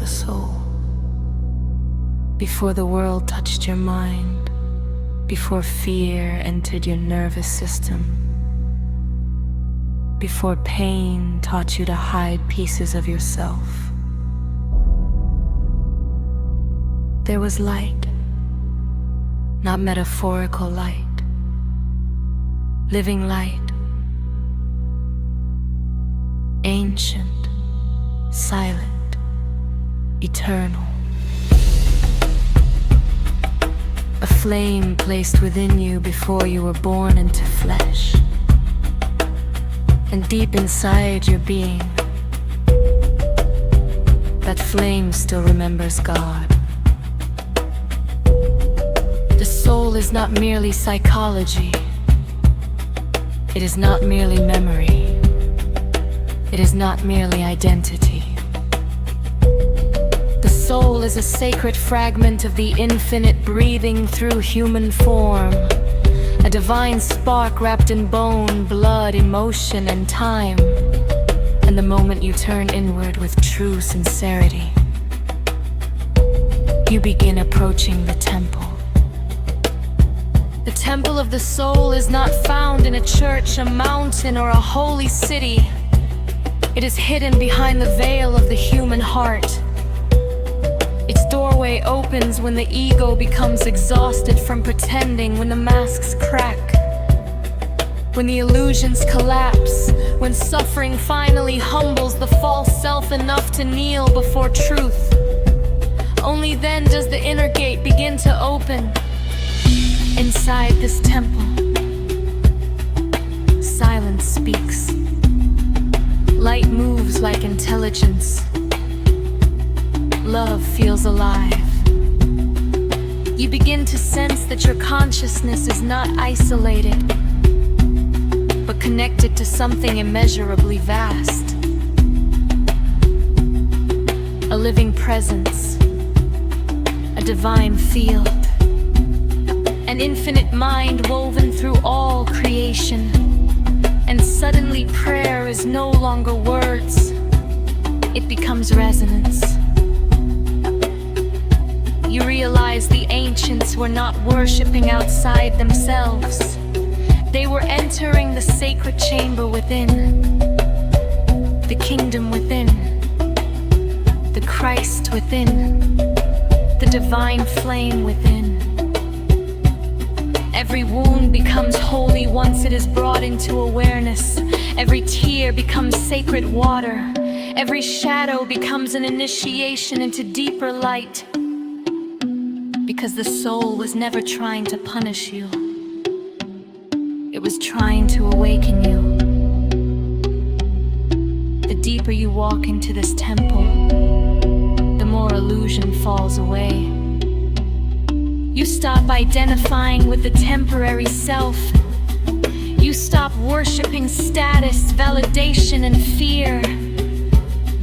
the soul. Before the world touched your mind, before fear entered your nervous system, before pain taught you to hide pieces of yourself, there was light, not metaphorical light, living light, ancient, silent, eternal. A flame placed within you before you were born into flesh. And deep inside your being, that flame still remembers God. The soul is not merely psychology. It is not merely memory. It is not merely identity. The soul is a sacred fragment of the infinite breathing through human form, a divine spark wrapped in bone, blood, emotion, and time. And the moment you turn inward with true sincerity, you begin approaching the temple. The temple of the soul is not found in a church, a mountain, or a holy city. It is hidden behind the veil of the human heart. Its doorway opens when the ego becomes exhausted from pretending, when the masks crack, when the illusions collapse, when suffering finally humbles the false self enough to kneel before truth. Only then does the inner gate begin to open. Inside this temple, silence speaks. Light moves like intelligence. Love feels alive. You begin to sense that your consciousness is not isolated, but connected to something immeasurably vast. A living presence, a divine field, an infinite mind woven through all creation. And suddenly prayer is no longer words, it becomes resonance. You realize the ancients were not worshipping outside themselves. They were entering the sacred chamber within, the kingdom within, the Christ within, the divine flame within. Every wound becomes holy once it is brought into awareness. Every tear becomes sacred water. Every shadow becomes an initiation into deeper light. Because the soul was never trying to punish you. It was trying to awaken you. The deeper you walk into this temple, the more illusion falls away. You stop identifying with the temporary self. You stop worshiping status, validation, and fear.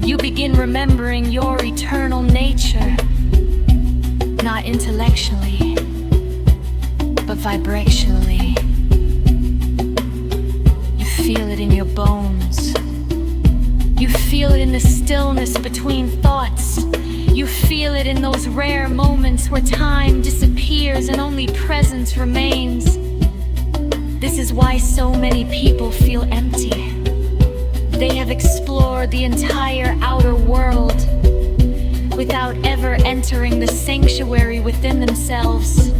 You begin remembering your eternal nature, not intellectually, but vibrationally. You feel it in your bones. You feel it in the stillness between thoughts. You feel it in those rare moments where time disappears and only presence remains. This is why so many people feel empty. They have explored the entire outer world without ever entering the sanctuary within themselves.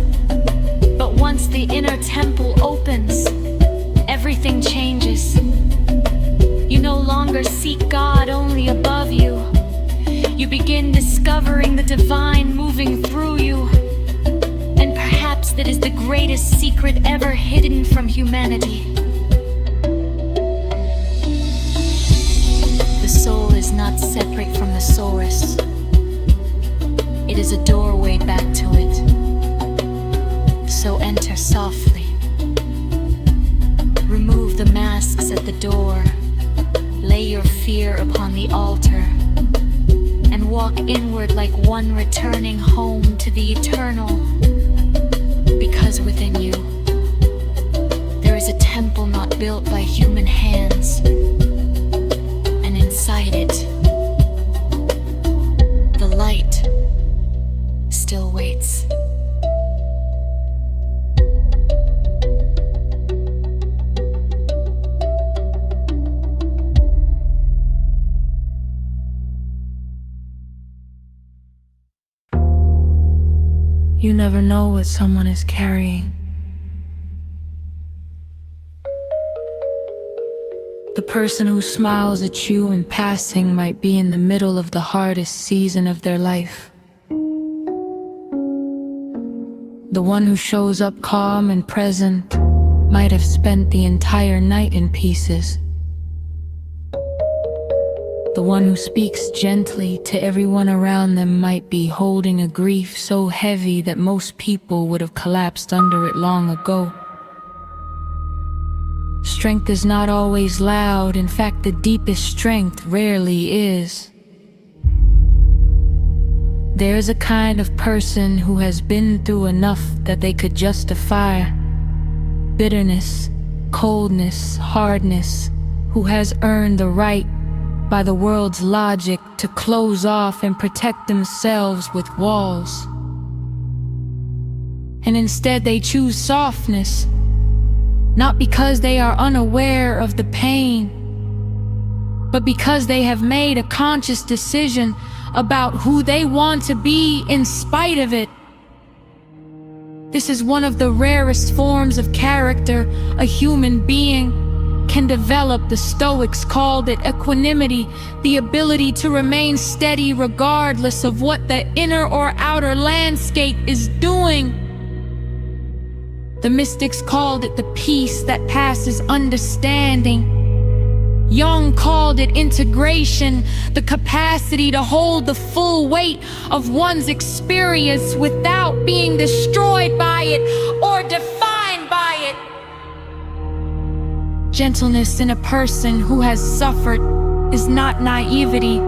But once the inner temple opens, everything changes. You no longer seek God only above you. You begin discovering the divine moving through you. And perhaps that is the greatest secret ever hidden from humanity. The soul is not separate from the source. It is a doorway back to it. So enter softly. Remove the masks at the door. Lay your fear upon the altar. And walk inward like one returning home to the eternal. Because within you, there is a temple not built by human hands. And inside it, the You never know what someone is carrying. The person who smiles at you in passing might be in the middle of the hardest season of their life. The one who shows up calm and present might have spent the entire night in pieces. The one who speaks gently to everyone around them might be holding a grief so heavy that most people would have collapsed under it long ago. Strength is not always loud. In fact, the deepest strength rarely is. There's a kind of person who has been through enough that they could justify bitterness, coldness, hardness, who has earned the right by the world's logic to close off and protect themselves with walls. And instead they choose softness, not because they are unaware of the pain, but because they have made a conscious decision about who they want to be in spite of it. This is one of the rarest forms of character a human being can develop. The Stoics called it equanimity, the ability to remain steady regardless of what the inner or outer landscape is doing. The mystics called it the peace that passes understanding. Jung called it integration, the capacity to hold the full weight of one's experience without being destroyed by it or defined by it. Gentleness in a person who has suffered is not naivety.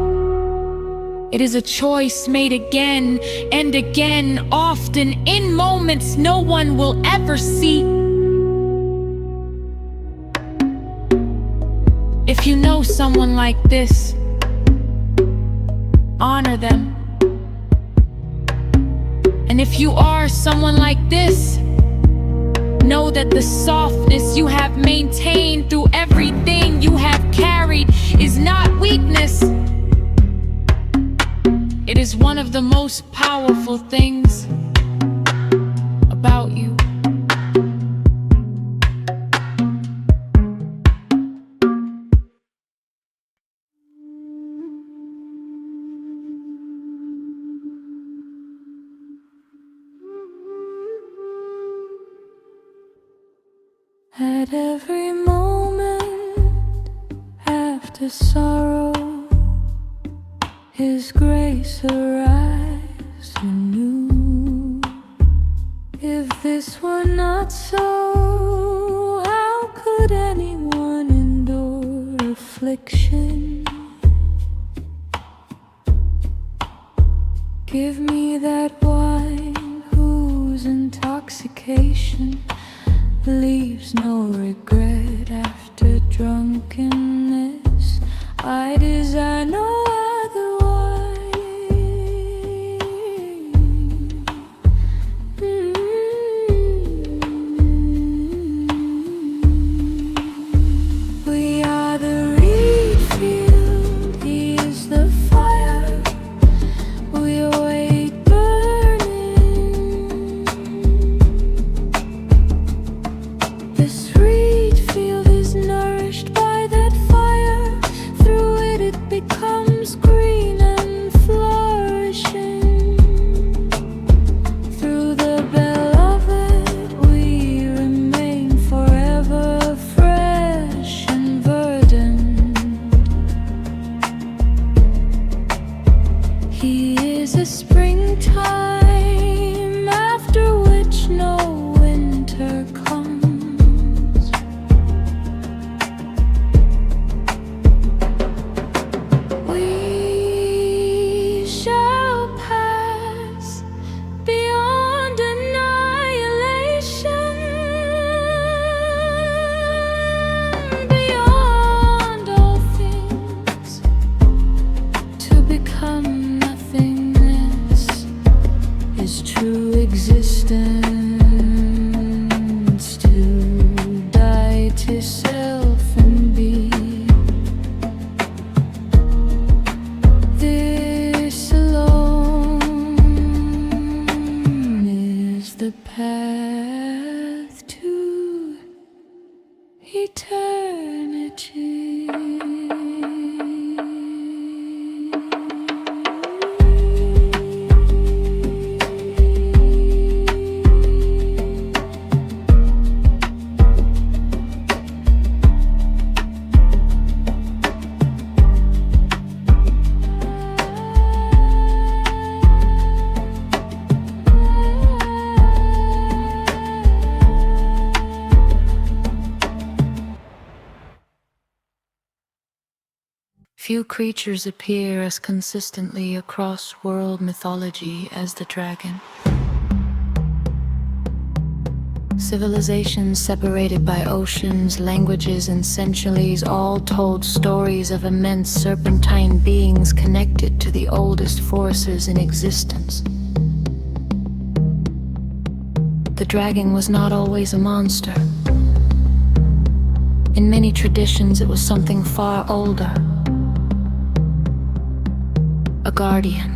It is a choice made again and again, often in moments no one will ever see. If you know someone like this, honor them. And if you are someone like this, know that the softness you have maintained through everything you have carried is not weakness. It is one of the most powerful things about you. At every moment after sorrow, His grace arrives anew. If this were not so, how could anyone endure affliction? Give me that wine whose intoxication leaves no regret after drunkenness. I desire no other wine. We are the reed field, He is the fire. We await burning. This reed field is nourished by that fire. Through it, it becomes Few creatures appear as consistently across world mythology as the dragon. Civilizations separated by oceans, languages, and centuries all told stories of immense serpentine beings connected to the oldest forces in existence. The dragon was not always a monster. In many traditions, it was something far older. A guardian,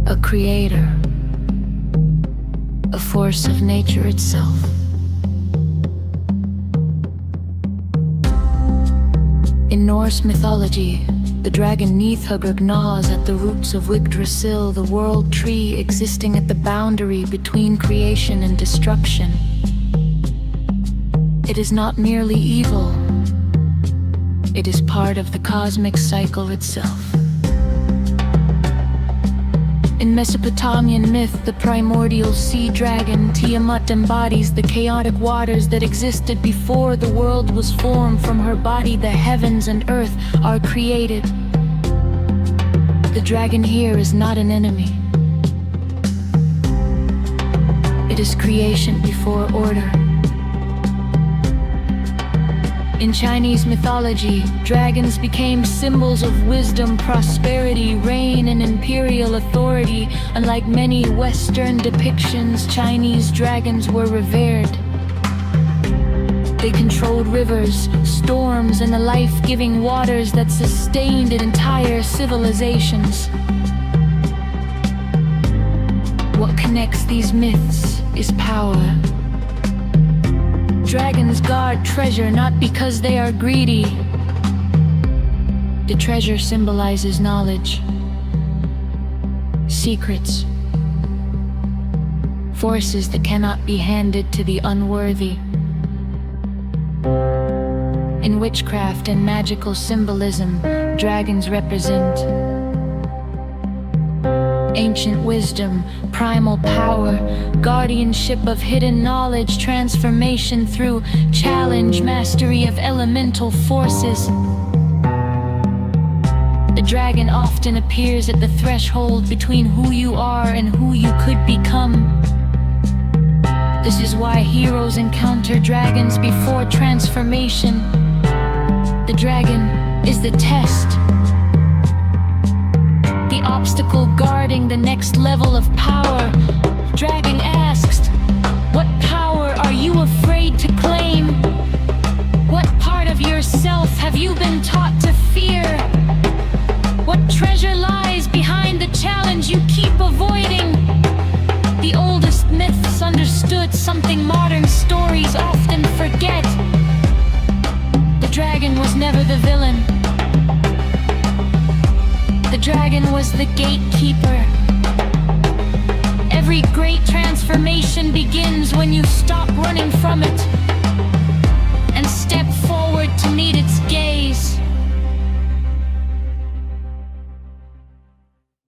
a creator, a force of nature itself. In Norse mythology, the dragon Nithugr gnaws at the roots of Yggdrasil, the world tree existing at the boundary between creation and destruction. It is not merely evil, it is part of the cosmic cycle itself. In Mesopotamian myth, the primordial sea dragon Tiamat embodies the chaotic waters that existed before the world was formed. From her body, the heavens and earth are created. The dragon here is not an enemy. It is creation before order. In Chinese mythology, dragons became symbols of wisdom, prosperity, reign, and imperial authority. Unlike many Western depictions, Chinese dragons were revered. They controlled rivers, storms, and the life-giving waters that sustained entire civilizations. What connects these myths is power. Dragons guard treasure not because they are greedy. The treasure symbolizes knowledge, secrets, forces that cannot be handed to the unworthy. In witchcraft and magical symbolism, dragons represent ancient wisdom, primal power, guardianship of hidden knowledge, transformation through challenge, mastery of elemental forces. The dragon often appears at the threshold between who you are and who you could become. This is why heroes encounter dragons before transformation. The dragon is the test, the obstacle guarding the next level of power. Dragon asks, what power are you afraid to claim? What part of yourself have you been taught to fear? What treasure lies behind the challenge you keep avoiding? The oldest myths understood something modern stories often forget. The dragon was never the villain. The dragon was the gatekeeper. Every great transformation begins when you stop running from it and step forward to meet its gaze.